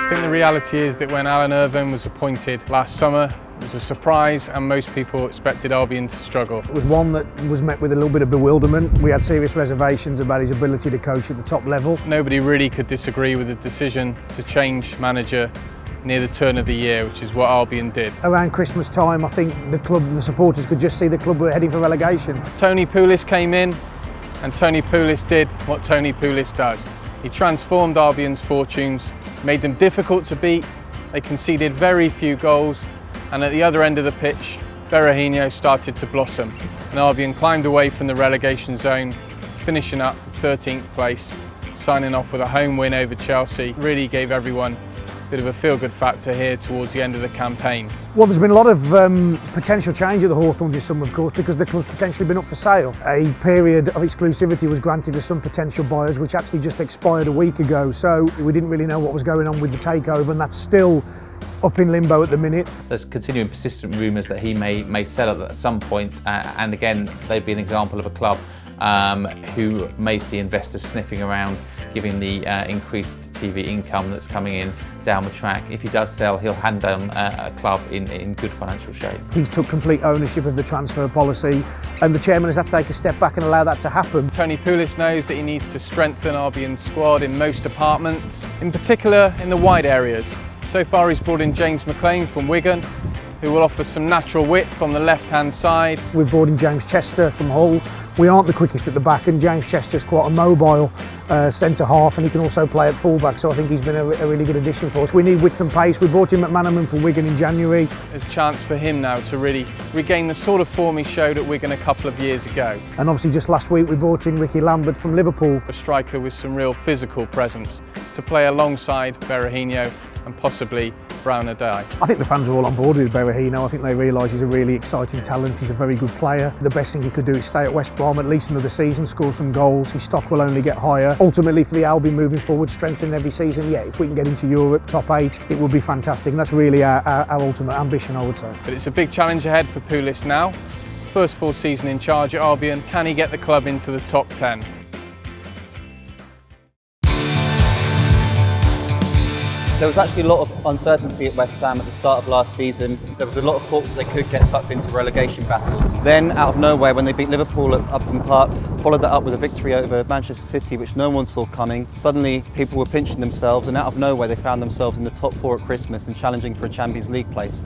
I think the reality is that when Alan Irvine was appointed last summer, it was a surprise and most people expected Albion to struggle. It was one that was met with a little bit of bewilderment. We had serious reservations about his ability to coach at the top level. Nobody really could disagree with the decision to change manager near the turn of the year, which is what Albion did. Around Christmas time, I think the club and the supporters could just see the club were heading for relegation. Tony Pulis came in and Tony Pulis did what Tony Pulis does. He transformed Albion's fortunes, made them difficult to beat, they conceded very few goals, and at the other end of the pitch, Berahino started to blossom. And Albion climbed away from the relegation zone, finishing up 13th place, signing off with a home win over Chelsea. Really gave everyone a bit of a feel-good factor here towards the end of the campaign. Well, there's been a lot of potential change at the Hawthorns this summer, of course, because the club's potentially been up for sale. A period of exclusivity was granted to some potential buyers, which actually just expired a week ago. So we didn't really know what was going on with the takeover, and that's still up in limbo at the minute. There's continuing persistent rumours that he may sell at some point, and again, they'd be an example of a club who may see investors sniffing around, given the increased TV income that's coming in down the track. If he does sell, he'll hand down a club in good financial shape. He's took complete ownership of the transfer policy, and the chairman has had to take a step back and allow that to happen. Tony Pulis knows that he needs to strengthen Albion's squad in most departments, in particular in the wide areas. So far he's brought in James McClean from Wigan, who will offer some natural width on the left-hand side. We've brought in James Chester from Hull. We aren't the quickest at the back, and James Chester's quite a mobile centre-half, and he can also play at full-back, so I think he's been a really good addition for us. We need width and pace. We brought in McManaman from Wigan in January. There's a chance for him now to really regain the sort of form he showed at Wigan a couple of years ago. And obviously just last week we brought in Rickie Lambert from Liverpool. A striker with some real physical presence to play alongside Berahino and possibly Brown Adai. I think the fans are all on board with Berahino. I think they realise he's a really exciting talent. He's a very good player. The best thing he could do is stay at West Brom at least another season, score some goals. His stock will only get higher. Ultimately for the Albion moving forward, strengthen every season. Yeah, if we can get into Europe, top 8, it would be fantastic. And that's really our ultimate ambition, I would say. But it's a big challenge ahead for Pulis now. First full season in charge at Albion. Can he get the club into the top 10? There was actually a lot of uncertainty at West Ham at the start of last season. There was a lot of talk that they could get sucked into a relegation battle. Then, out of nowhere, when they beat Liverpool at Upton Park, followed that up with a victory over Manchester City, which no one saw coming. Suddenly, people were pinching themselves, and out of nowhere, they found themselves in the top 4 at Christmas and challenging for a Champions League place.